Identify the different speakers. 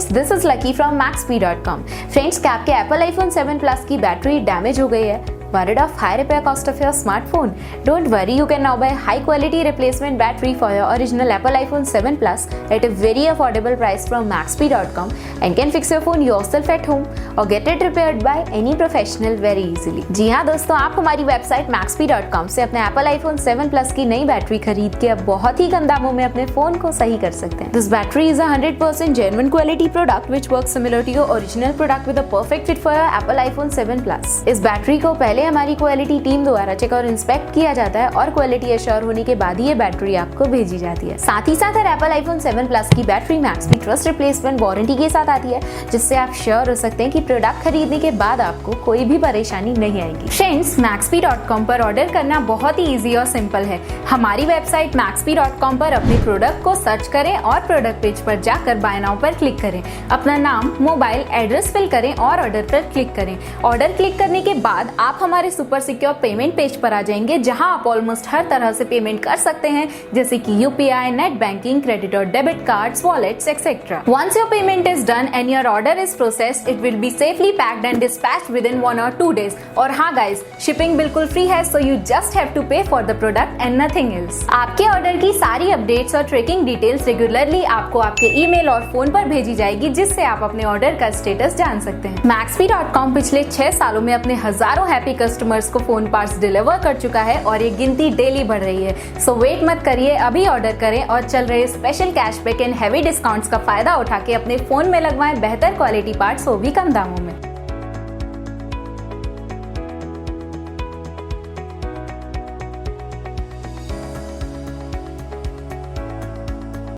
Speaker 1: this is Lucky from Maxbhi.com. Friends, क्या आपके Apple iPhone 7 Plus की बैटरी डैमेज हो गई है? Worried of high repair cost of your smartphone? Don't worry, you can now buy high quality replacement battery for your original Apple iPhone 7 Plus at a very affordable price from Maxbhi.com and can fix your phone yourself at home or get it repaired by any professional very easily. जी हाँ दोस्तों, आप हमारी website Maxbhi.com से अपने Apple iPhone 7 Plus की नई battery खरीद के अब बहुत ही कम दामों में अपने फोन को सही कर सकते हैं. This battery is a 100% genuine quality product which works similar to your original product with a perfect fit for your Apple iPhone 7 Plus. इस बैटरी को पहले हमारी क्वालिटी टीम द्वारा चेक और इंस्पेक्ट किया जाता है और क्वालिटी एश्योर होने के बाद ये बैटरी आपको भेजी जाती है. साथ ही साथ हर एप्पल आईफोन 7 प्लस की battery Maxbhi trust replacement warranty के साथ आती है, जिससे आप श्योर हो सकते हैं कि प्रोडक्ट खरीदने के बाद आपको कोई भी परेशानी नहीं आएगी. फ्रेंड्स, Maxbhi.com पर ऑर्डर करना बहुत ही इजी और सिंपल है. हमारी वेबसाइट Maxbhi.com पर अपने प्रोडक्ट को सर्च करें और प्रोडक्ट पेज पर जाकर बाय नाउ पर क्लिक करें. अपना नाम, मोबाइल, एड्रेस फिल करें और ऑर्डर पर क्लिक करें. ऑर्डर क्लिक करने के बाद आप हमारे सुपर सिक्योर पेमेंट पेज पर आ जाएंगे, जहां आप ऑलमोस्ट हर तरह से पेमेंट कर सकते हैं, जैसे कि यूपीआई, नेट बैंकिंग, क्रेडिट और debit cards, wallets etcetera. Once your payment is done and your order is processed, it will be safely packed and dispatched within 1 or 2 days. और हाँ गाइस, शिपिंग बिल्कुल free है, so you just have to pay for the product and nothing else. आपके order की सारी updates और tracking details regularly आपको आपके ईमेल और फोन पर भेजी जाएगी, जिससे आप अपने ऑर्डर का स्टेटस जान सकते हैं. Maxbhi.com पिछले 6 सालों में अपने हजारों हैप्पी कस्टमर्स को फोन पार्ट्स डिलीवर कर चुका है और ये गिनती डेली बढ़ रही है. सो वेट मत करिए, अभी ऑर्डर करें और चल रहे special cashback and heavy discounts का फायदा उठा के अपने फोन में लगवाएं बेहतर क्वालिटी पार्ट्स, वो भी कम दामों में.